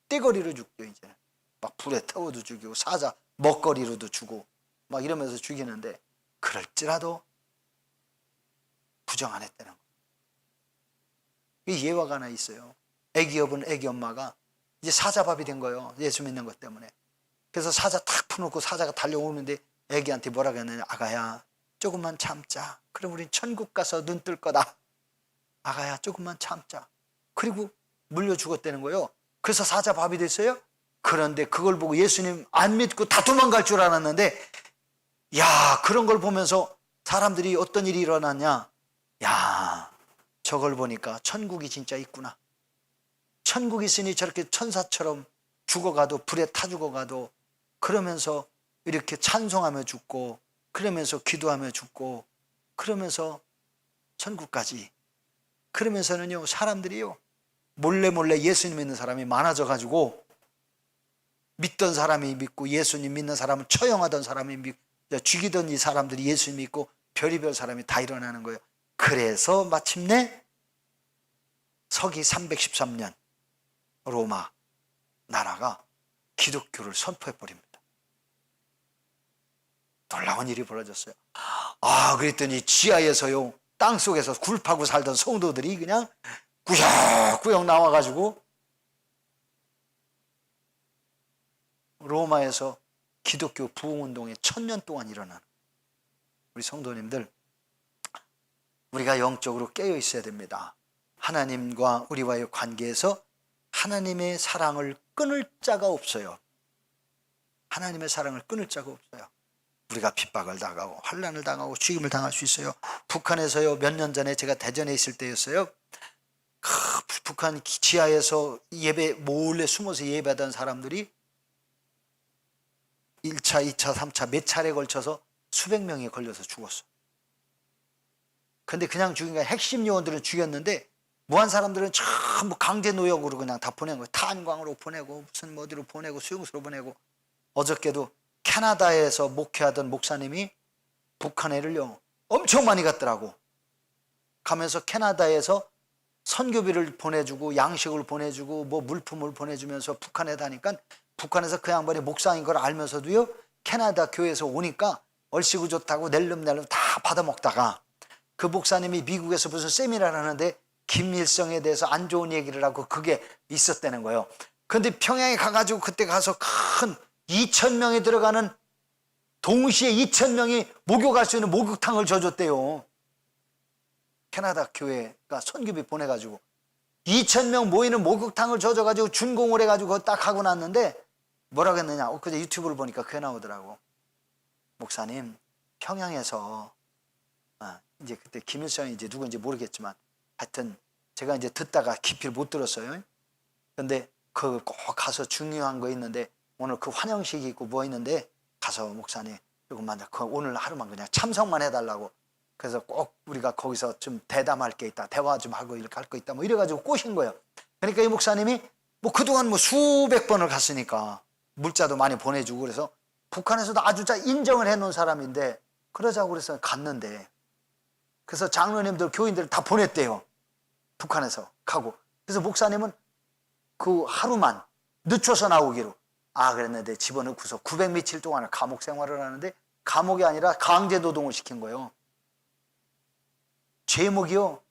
떼거리로 죽죠. 이제는 막 불에 태워도 죽이고 사자 먹거리로도 주고 막 이러면서 죽이는데 그럴지라도 부정 안 했다는 거예요. 이 예화가 하나 있어요. 애기 여분 애기 엄마가 이제 사자밥이 된 거예요. 예수 믿는 것 때문에. 그래서 사자 탁 풀어놓고 사자가 달려오는데 애기한테 뭐라고 했느냐. 아가야 조금만 참자. 그럼 우린 천국 가서 눈 뜰 거다. 아가야 조금만 참자. 그리고 물려 죽었다는 거예요. 그래서 사자밥이 됐어요. 그런데 그걸 보고 예수님 안 믿고 다 도망갈 줄 알았는데 야 그런 걸 보면서 사람들이 어떤 일이 일어났냐. 야 저걸 보니까 천국이 진짜 있구나. 천국이 있으니 저렇게 천사처럼 죽어가도 불에 타 죽어가도 그러면서 이렇게 찬송하며 죽고 그러면서 기도하며 죽고 그러면서 천국까지 그러면서는요 사람들이요 몰래 예수님 믿는 사람이 많아져 가지고 믿던 사람이 믿고 예수님 믿는 사람은 처형하던 사람이 죽이던 이 사람들이 예수 믿고 별의별 사람이 다 일어나는 거예요. 그래서 마침내 서기 313년 로마 나라가 기독교를 선포해 버립니다. 놀라운 일이 벌어졌어요. 그랬더니 지하에서요 땅속에서 굴 파고 살던 성도들이 그냥 구역구역 나와가지고 로마에서 기독교 부흥운동이 1000년 동안 일어나는 우리 성도님들, 우리가 영적으로 깨어 있어야 됩니다. 하나님과 우리와의 관계에서 하나님의 사랑을 끊을 자가 없어요. 하나님의 사랑을 끊을 자가 없어요. 우리가 핍박을 당하고 환난을 당하고 죽임을 당할 수 있어요. 북한에서요 몇 년 전에 제가 대전에 있을 때였어요. 북한 지하에서 예배 몰래 숨어서 예배하던 사람들이 1차, 2차, 3차 몇 차례에 걸쳐서 수백 명이 걸려서 죽었어. 근데 그냥 죽인 게 핵심 요원들은 죽였는데 무한 사람들은 전부 강제 노역으로 그냥 다 보낸 거예요. 탄광으로 보내고 무슨 어디로 보내고 수용소로 보내고. 어저께도 캐나다에서 목회하던 목사님이 북한에를요 엄청 많이 갔더라고. 가면서 캐나다에서 선교비를 보내주고 양식을 보내주고 뭐 물품을 보내주면서 북한에 다니까 북한에서 그 양반이 목사인 걸 알면서도요 캐나다 교회에서 오니까 얼씨구 좋다고 낼름낼름 다 받아먹다가 그 목사님이 미국에서 무슨 세미나를 하는데 김일성에 대해서 안 좋은 얘기를 하고 그게 있었다는 거예요. 그런데 평양에 가가지고 그때 가서 큰 2000명이 들어가는 동시에 2000명이 목욕할 수 있는 목욕탕을 줘줬대요. 캐나다 교회가 선교비 보내가지고 2000명 모이는 목욕탕을 줘가지고 준공을 해가지고 딱 하고 났는데 뭐라고 했느냐, 그제 유튜브를 보니까 그게 나오더라고. 목사님, 평양에서 이제 그때 김일성이 이제 누구인지 모르겠지만 하여튼 제가 이제 듣다가 깊이 못 들었어요. 근데 그 꼭 가서 중요한 거 있는데 오늘 그 환영식이 있고 뭐 있는데 가서 목사님 조금만 그 오늘 하루만 그냥 참석만 해달라고. 그래서 꼭 우리가 거기서 좀 대담할 게 있다, 대화 좀 하고 이렇게 할 거 있다, 뭐 이래가지고 꼬신 거예요. 그러니까 이 목사님이 뭐 그동안 뭐 수백 번을 갔으니까 물자도 많이 보내주고 그래서 북한에서도 아주 잘 인정을 해놓은 사람인데 그러자고 그래서 갔는데 그래서 장로님들, 교인들 다 보냈대요. 북한에서 가고. 그래서 목사님은 그 하루만 늦춰서 나오기로 그랬는데 집어넣고서 900 며칠 동안을 감옥 생활을 하는데 감옥이 아니라 강제 노동을 시킨 거예요. 제목이요,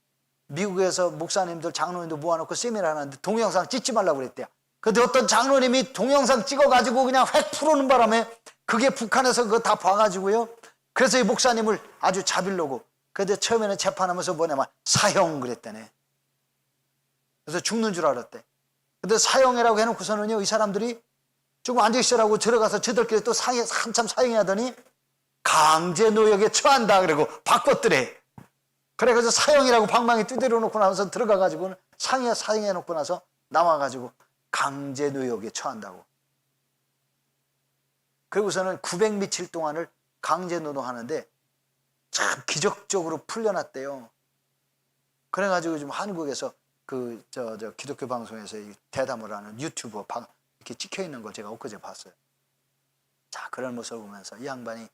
미국에서 목사님들, 장로님들 모아놓고 세미나를 하는데 동영상 찍지 말라고 그랬대요. 근데 어떤 장로님이 동영상 찍어가지고 그냥 획 풀어놓은 바람에 그게 북한에서 그거 다 봐가지고요. 그래서 이 목사님을 아주 잡으려고. 근데 처음에는 재판하면서 뭐냐면 사형 그랬다네. 그래서 죽는 줄 알았대. 근데 사형이라고 해놓고서는요, 이 사람들이 조금 앉아있으라고 들어가서 저들끼리 또 한참 사형하더니 강제 노역에 처한다 그러고 바꿨더래. 그래가지고 사형이라고 방망이 두드려 놓고 나서 들어가가지고는 사형해 놓고 나서 나와가지고 강제 노역에 처한다고. 그리고서는 900 며칠 동안을 강제 노동하는데 참 기적적으로 풀려났대요. 그래가지고 지금 한국에서 그 기독교 방송에서 대담을 하는 유튜버 이렇게 찍혀 있는 걸 제가 엊그제 봤어요. 자, 그런 모습을 보면서 이 양반이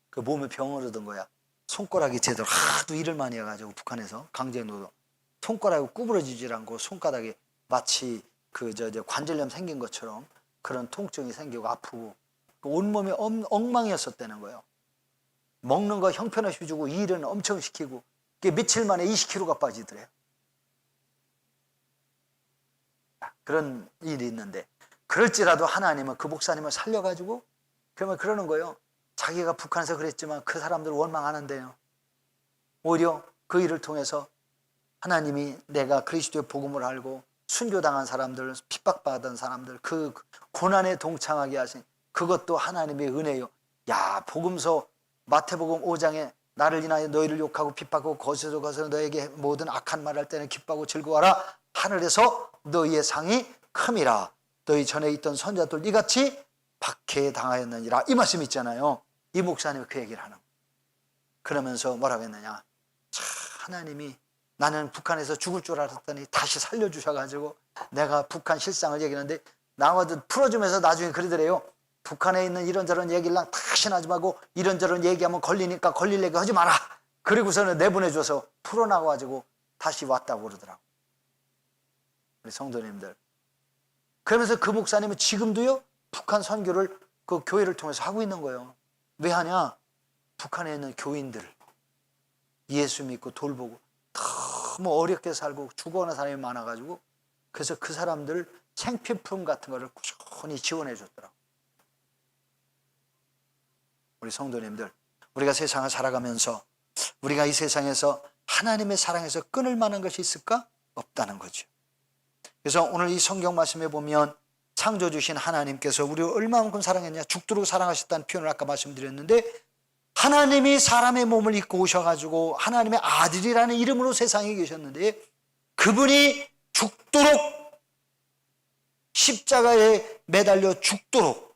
그 몸에 병을 얻은 거야. 손가락이 제대로 하도 일을 많이 해가지고 북한에서 강제노동, 손가락이 구부러지질 않고 손가락이 마치 그 관절염 생긴 것처럼 그런 통증이 생기고 아프고 온몸이 엉망이었었다는 거예요. 먹는 거 형편없이 주고 일은 엄청 시키고 그게 며칠 만에 20kg가 빠지더래요. 그런 일이 있는데 그럴지라도 하나님은 그 목사님을 살려가지고 그러면 그러는 거예요. 자기가 북한에서 그랬지만 그 사람들을 원망하는데요. 오히려 그 일을 통해서 하나님이 내가 그리스도의 복음을 알고 순교당한 사람들, 핍박받은 사람들, 그 고난에 동참하게 하신 그것도 하나님의 은혜요. 야, 복음서 마태복음 5장에 나를 인하여 너희를 욕하고 핍박하고 거기서 가서 너에게 모든 악한 말 할 때는 기뻐하고 즐거워하라. 하늘에서 너희의 상이 큼이라. 너희 전에 있던 선자들 이같이 박해당하였느니라. 이 말씀 있잖아요. 이 목사님이 그 얘기를 하는 거예요. 그러면서 뭐라고 했느냐. 참 하나님이 나는 북한에서 죽을 줄 알았더니 다시 살려주셔가지고 내가 북한 실상을 얘기하는데 나와도 풀어주면서 나중에 그러더래요. 북한에 있는 이런저런 얘기를 다시는 하지 말고 이런저런 얘기하면 걸리니까 걸릴 얘기 하지 마라. 그리고서는 내보내줘서 풀어나가가지고 다시 왔다고 그러더라고. 우리 성도님들. 그러면서 그 목사님은 지금도요 북한 선교를 그 교회를 통해서 하고 있는 거예요. 왜 하냐? 북한에 있는 교인들 예수 믿고 돌보고 너무 어렵게 살고 죽어가는 사람이 많아가지고 그래서 그 사람들 생필품 같은 거를 꾸준히 지원해 줬더라고. 우리 성도님들, 우리가 세상을 살아가면서 우리가 이 세상에서 하나님의 사랑에서 끊을 만한 것이 있을까? 없다는 거죠. 그래서 오늘 이 성경 말씀에 보면 창조주신 하나님께서 우리를 얼마만큼 사랑했냐? 죽도록 사랑하셨다는 표현을 아까 말씀드렸는데 하나님이 사람의 몸을 입고 오셔가지고 하나님의 아들이라는 이름으로 세상에 계셨는데 그분이 죽도록 십자가에 매달려 죽도록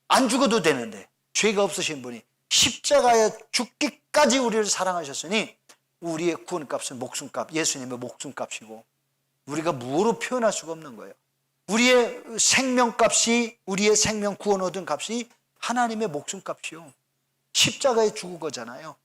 안 죽어도 되는데 죄가 없으신 분이 십자가에 죽기까지 우리를 사랑하셨으니 우리의 구원값은 목숨값, 예수님의 목숨값이고 우리가 무엇으로 표현할 수가 없는 거예요. 우리의 생명값이 우리의 생명 구원 얻은 값이 하나님의 목숨값이요. 십자가에 죽은 거잖아요.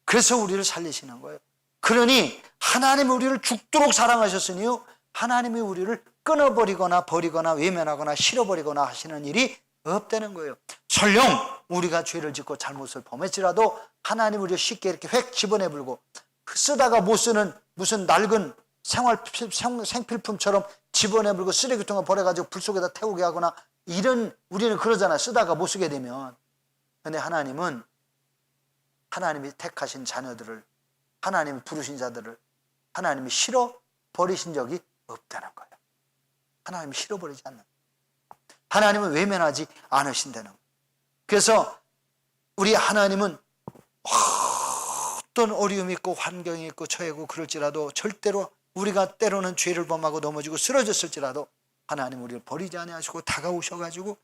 그래서 우리를 살리시는 거예요. 그러니 하나님이 우리를 죽도록 사랑하셨으니요 하나님이 우리를 끊어버리거나 버리거나 외면하거나 싫어버리거나 하시는 일이 없다는 거예요. 설령 우리가 죄를 짓고 잘못을 범했지라도 하나님 우리를 쉽게 이렇게 획 집어내불고 쓰다가 못 쓰는 무슨 낡은 생필품처럼 집어내불고 쓰레기통에 버려가지고 불 속에다 태우게 하거나 이런 우리는 그러잖아요. 쓰다가 못 쓰게 되면. 근데 하나님은 하나님이 택하신 자녀들을 하나님이 부르신 자들을 하나님이 싫어버리신 적이 없다는 거예요. 하나님이 싫어버리지 않는 거예요. 하나님은 외면하지 않으신다는 거예요. 그래서 우리 하나님은 어떤 어려움이 있고 환경이 있고 처해고 그럴지라도 절대로 우리가 때로는 죄를 범하고 넘어지고 쓰러졌을지라도 하나님 우리를 버리지 아니하시고 다가오셔가지고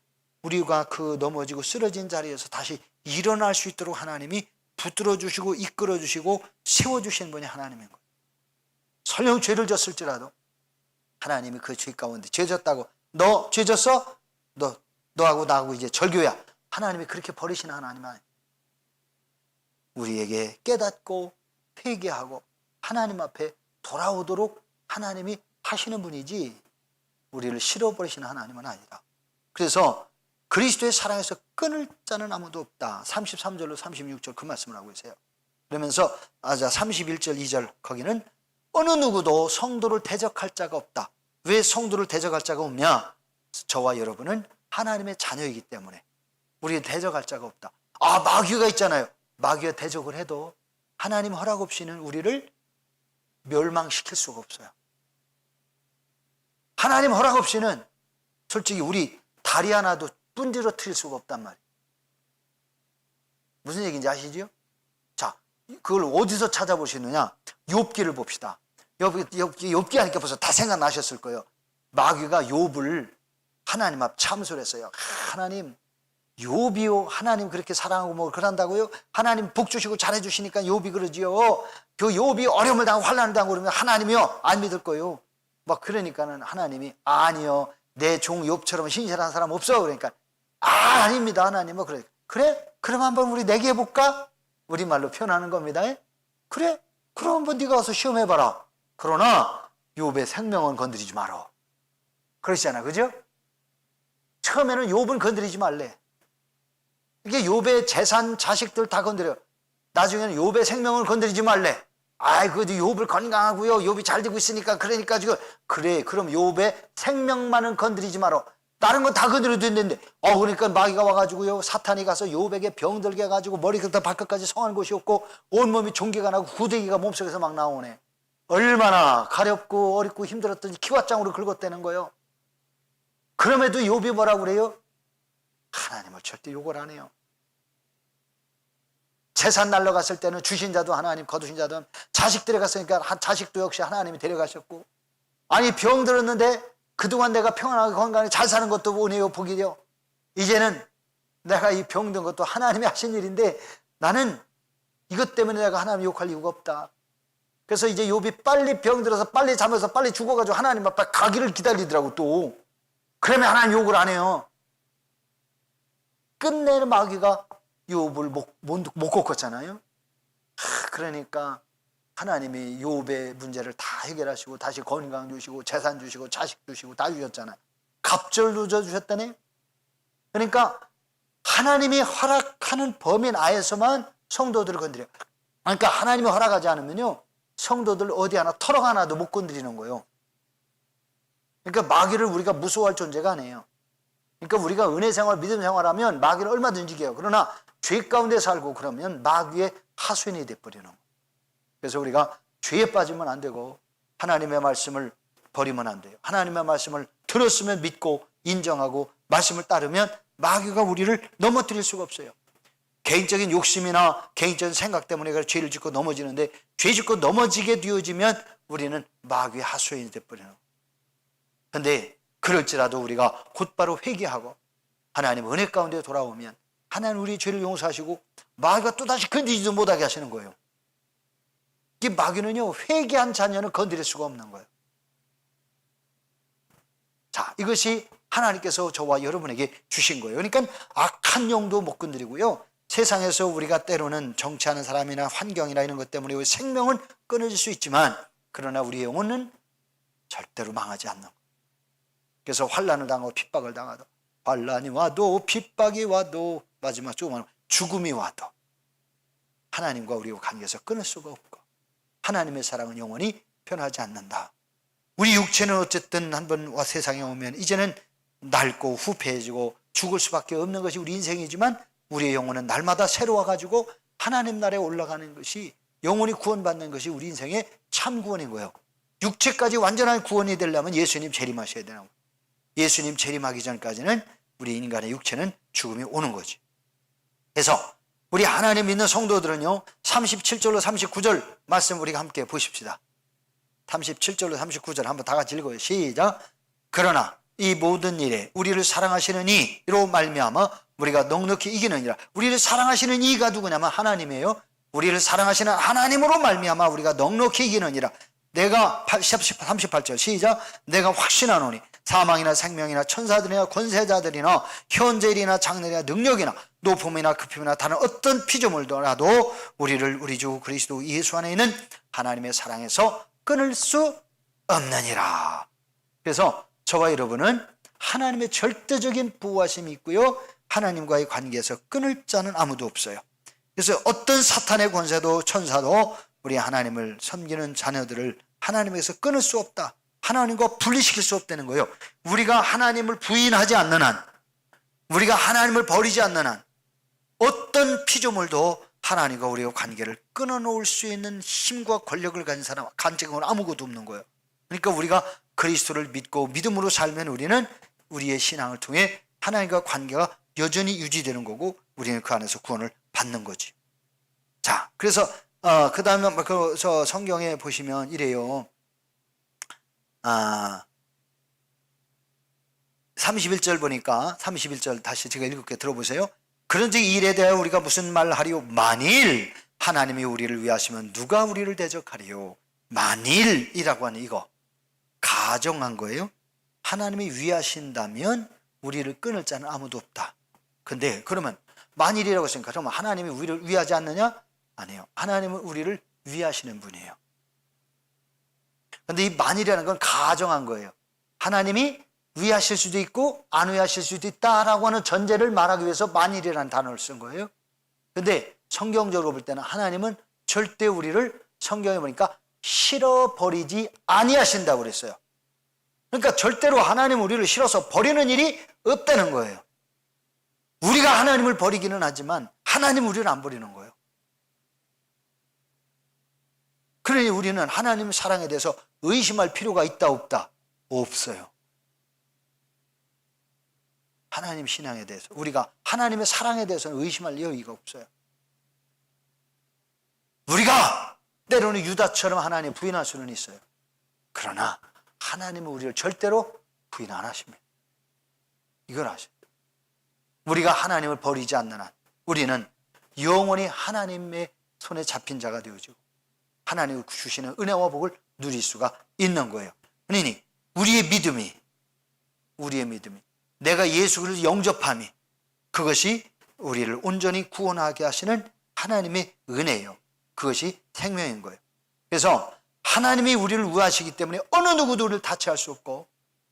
우리가 그 넘어지고 쓰러진 자리에서 다시 일어날 수 있도록 하나님이 붙들어 주시고 이끌어 주시고 세워 주시는 분이 하나님인 거예요. 설령 죄를 졌을지라도 하나님이 그 죄 가운데 죄 졌다고 너 죄 졌어? 너하고 나하고 이제 절교야. 하나님이 그렇게 버리시는 하나님 아니에요. 우리에게 깨닫고 회개하고 하나님 앞에 돌아오도록 하나님이 하시는 분이지 우리를 싫어버리시는 하나님은 아니다. 그래서 그리스도의 사랑에서 끊을 자는 아무도 없다. 33절로 36절 그 말씀을 하고 계세요. 그러면서 31절 2절 거기는 어느 누구도 성도를 대적할 자가 없다. 왜 성도를 대적할 자가 없냐? 저와 여러분은 하나님의 자녀이기 때문에 우리는 대적할 자가 없다. 마귀가 있잖아요. 마귀가 대적을 해도 하나님 허락 없이는 우리를 멸망시킬 수가 없어요. 하나님 허락 없이는 솔직히 우리 다리 하나도 분지러뜨릴 수가 없단 말이에요. 무슨 얘기인지 아시죠? 자, 그걸 어디서 찾아보시느냐? 욥기를 봅시다. 욥기 하니까 벌써 다 생각나셨을 거예요. 마귀가 욥을 하나님 앞 참소를 했어요. 하나님, 욥이요. 하나님 그렇게 사랑하고 뭐 그런다고요? 하나님 복 주시고 잘해 주시니까 욥이 그러지요. 그 욥이 어려움을 당하고 환난을 당하고 그러면 하나님이요 안 믿을 거예요. 막 그러니까는 하나님이 아니요. 내 종 욥처럼 신실한 사람 없어. 그러니까 아닙니다. 하나님 뭐 그래? 그럼 한번 우리 내기 해볼까? 우리말로 표현하는 겁니다. 그래? 그럼 한번 네가 와서 시험해봐라. 그러나 욥의 생명은 건드리지 마라. 그러시잖아. 그죠? 처음에는 욥은 건드리지 말래. 이게 욥의 재산, 자식들 다 건드려. 나중에는 욥의 생명을 건드리지 말래. 그래도 욥을 건강하고요. 욥이 잘 되고 있으니까 그러니까 지금 그래. 그럼 욥의 생명만은 건드리지 마라. 다른 건 다 건드려도 되는데 그러니까 마귀가 와가지고요. 사탄이 가서 욥에게 병들게 해가지고 머리부터 발끝까지 성한 곳이 없고 온몸이 종기가 나고 구데기가 몸속에서 막 나오네. 얼마나 가렵고 어렵고 힘들었더니 기왓장으로 긁었다는 거예요. 그럼에도 욥이 뭐라고 그래요? 하나님을 절대 욕을 안 해요. 재산 날라갔을 때는 주신 자도 하나님, 거두신 자도 자식 데려갔으니까 자식도 역시 하나님이 데려가셨고 병 들었는데 그동안 내가 평안하게 건강하게 잘 사는 것도 은혜요 복이요. 이제는 내가 이 병든 것도 하나님이 하신 일인데 나는 이것 때문에 내가 하나님 욕할 이유가 없다. 그래서 이제 욥이 빨리 병들어서 빨리 잠에서 빨리 죽어가지고 하나님 앞에 가기를 기다리더라고 또. 그러면 하나님 욕을 안 해요. 끝내 마귀가 욥을 못 꺾었잖아요. 그러니까 하나님이 욥의 문제를 다 해결하시고 다시 건강 주시고 재산 주시고 자식 주시고 다 주셨잖아요. 갑절도 주셨다네. 그러니까 하나님이 허락하는 범위 내에서만 성도들을 건드려요. 그러니까 하나님이 허락하지 않으면요 성도들 어디 하나 털어 하나도 못 건드리는 거예요. 그러니까 마귀를 우리가 무서워할 존재가 아니에요. 그러니까 우리가 은혜 생활, 믿음 생활하면 마귀를 얼마든지 이겨요. 그러나 죄 가운데 살고 그러면 마귀의 하수인이 돼버리는 거예요. 그래서 우리가 죄에 빠지면 안 되고 하나님의 말씀을 버리면 안 돼요. 하나님의 말씀을 들었으면 믿고 인정하고 말씀을 따르면 마귀가 우리를 넘어뜨릴 수가 없어요. 개인적인 욕심이나 개인적인 생각 때문에 죄를 짓고 넘어지는데 죄 짓고 넘어지게 되어지면 우리는 마귀의 하수인이 돼버리는 거예요. 그런데 그럴지라도 우리가 곧바로 회개하고 하나님 은혜 가운데 돌아오면 하나님 우리 죄를 용서하시고 마귀가 또다시 건드리지도 못하게 하시는 거예요. 이 마귀는요 회개한 자녀는 건드릴 수가 없는 거예요. 자, 이것이 하나님께서 저와 여러분에게 주신 거예요. 그러니까 악한 영도 못 건드리고요. 세상에서 우리가 때로는 정치하는 사람이나 환경이나 이런 것 때문에 생명은 끊어질 수 있지만 그러나 우리의 영혼은 절대로 망하지 않는 거예요. 그래서 환난을 당하고 핍박을 당하도 환난이 와도 핍박이 와도 마지막 조금만 죽음이 와도 하나님과 우리와 관계에서 끊을 수가 없고 하나님의 사랑은 영원히 변하지 않는다. 우리 육체는 어쨌든 한번 와 세상에 오면 이제는 낡고 후패해지고 죽을 수밖에 없는 것이 우리 인생이지만 우리의 영혼은 날마다 새로워가지고 하나님 나라에 올라가는 것이 영원히 구원받는 것이 우리 인생의 참 구원인 거예요. 육체까지 완전한 구원이 되려면 예수님 재림하셔야 되는 거예요. 예수님 재림하기 전까지는 우리 인간의 육체는 죽음이 오는 거지. 그래서 우리 하나님 믿는 성도들은요 37절로 39절 말씀 우리가 함께 보십시다. 37절로 39절 한번 다 같이 읽어요. 시작. 그러나 이 모든 일에 우리를 사랑하시는 이로 말미암아 우리가 넉넉히 이기느니라. 우리를 사랑하시는 이가 누구냐면 하나님이에요. 우리를 사랑하시는 하나님으로 말미암아 우리가 넉넉히 이기느니라. 내가 38절 시작. 내가 확신하노니 사망이나 생명이나 천사들이나 권세자들이나 현재일이나 장래나 능력이나 높음이나 급임이나 다른 어떤 피조물더라도 우리를 우리 주 그리스도 예수 안에 있는 하나님의 사랑에서 끊을 수 없느니라. 그래서 저와 여러분은 하나님의 절대적인 보호하심이 있고요 하나님과의 관계에서 끊을 자는 아무도 없어요. 그래서 어떤 사탄의 권세도 천사도 우리 하나님을 섬기는 자녀들을 하나님에서 끊을 수 없다. 하나님과 분리시킬 수 없다는 거예요. 우리가 하나님을 부인하지 않는 한, 우리가 하나님을 버리지 않는 한 어떤 피조물도 하나님과 우리의 관계를 끊어놓을 수 있는 힘과 권력을 가진 사람, 간증은 아무것도 없는 거예요. 그러니까 우리가 그리스도를 믿고 믿음으로 살면 우리는 우리의 신앙을 통해 하나님과 관계가 여전히 유지되는 거고 우리는 그 안에서 구원을 받는 거지. 자, 그래서 그 다음에 저 성경에 보시면 이래요. 31절 보니까 31절 다시 제가 읽을게 들어보세요. 그런즉 이 일에 대하여 우리가 무슨 말을 하리요? 만일 하나님이 우리를 위하시면 누가 우리를 대적하리요? 만일이라고 하는 이거 가정한 거예요. 하나님이 위하신다면 우리를 끊을 자는 아무도 없다. 근데 그러면 만일이라고 했으니까 그러면 하나님이 우리를 위하지 않느냐? 아니에요. 하나님은 우리를 위하시는 분이에요. 근데 이 만일이라는 건 가정한 거예요. 하나님이 위하실 수도 있고 안 위하실 수도 있다라고 하는 전제를 말하기 위해서 만일이라는 단어를 쓴 거예요. 근데 성경적으로 볼 때는 하나님은 절대 우리를 성경에 보니까 싫어버리지 아니하신다고 그랬어요. 그러니까 절대로 하나님 우리를 싫어서 버리는 일이 없다는 거예요. 우리가 하나님을 버리기는 하지만 하나님 우리를 안 버리는 거예요. 그러니 우리는 하나님의 사랑에 대해서 의심할 필요가 있다 없다? 없어요. 하나님 신앙에 대해서 우리가 하나님의 사랑에 대해서는 의심할 여유가 없어요. 우리가 때로는 유다처럼 하나님 부인할 수는 있어요. 그러나 하나님은 우리를 절대로 부인 안 하십니다. 이걸 아셔야 돼요. 우리가 하나님을 버리지 않는 한 우리는 영원히 하나님의 손에 잡힌 자가 되어지고 하나님이 주시는 은혜와 복을 누릴 수가 있는 거예요. 그러니 우리의 믿음이 내가 예수 그리스도를 영접함이 그것이 우리를 온전히 구원하게 하시는 하나님의 은혜예요. 그것이 생명인 거예요. 그래서 하나님이 우리를 위하시기 때문에 어느 누구도 우리를 다치할 수 없고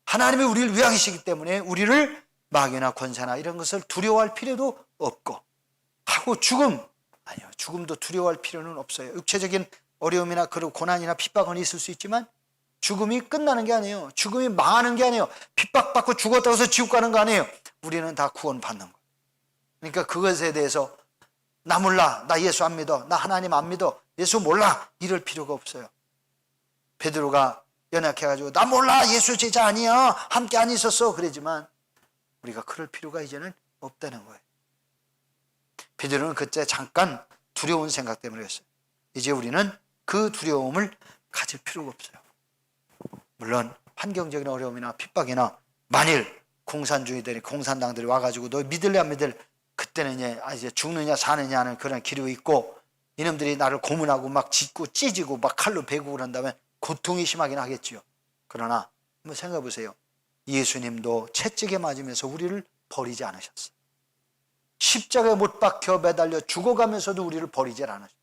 하나님이 우리를 위하시기 때문에 우리를 마귀나 권세나 이런 것을 두려워할 필요도 없고 하고 죽음도 두려워할 필요는 없어요. 육체적인 어려움이나 그런 고난이나 핍박은 있을 수 있지만 죽음이 끝나는 게 아니에요. 죽음이 망하는 게 아니에요. 핍박받고 죽었다고 해서 지옥 가는 거 아니에요. 우리는 다 구원받는 거예요. 그러니까 그것에 대해서 나 몰라, 나 예수 안 믿어, 나 하나님 안 믿어, 예수 몰라 이럴 필요가 없어요. 베드로가 연약해가지고 나 몰라, 예수 제자 아니야, 함께 안 있었어 그러지만 우리가 그럴 필요가 이제는 없다는 거예요. 베드로는 그때 잠깐 두려운 생각 때문에 했어요. 이제 우리는 그 두려움을 가질 필요가 없어요. 물론 환경적인 어려움이나 핍박이나 만일 공산당들이 와가지고 너 믿을래 안 믿을래 그때는 이제 죽느냐 사느냐 하는 그런 기류가 있고 이놈들이 나를 고문하고 막 짖고 찢고 막 칼로 베고 그런다면 고통이 심하긴 하겠지요. 그러나 한번 생각해 보세요. 예수님도 채찍에 맞으면서 우리를 버리지 않으셨어요. 십자가에 못 박혀 매달려 죽어가면서도 우리를 버리지 않으셨어요.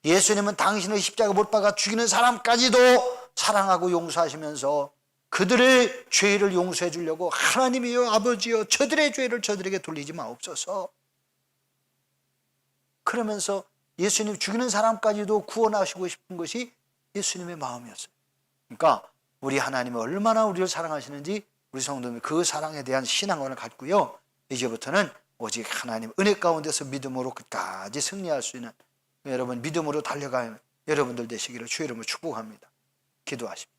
예수님은 당신을 십자가에 못 박아 죽이는 사람까지도 사랑하고 용서하시면서 그들의 죄를 용서해 주려고 하나님이여 아버지여 저들의 죄를 저들에게 돌리지 마옵소서 그러면서 예수님 죽이는 사람까지도 구원하시고 싶은 것이 예수님의 마음이었어요. 그러니까 우리 하나님이 얼마나 우리를 사랑하시는지 우리 성도님이 그 사랑에 대한 신앙을 갖고요. 이제부터는 오직 하나님 은혜 가운데서 믿음으로 끝까지 승리할 수 있는 여러분 믿음으로 달려가는 여러분들 되시기를 주의 이름으로 축복합니다. 기도하십시오.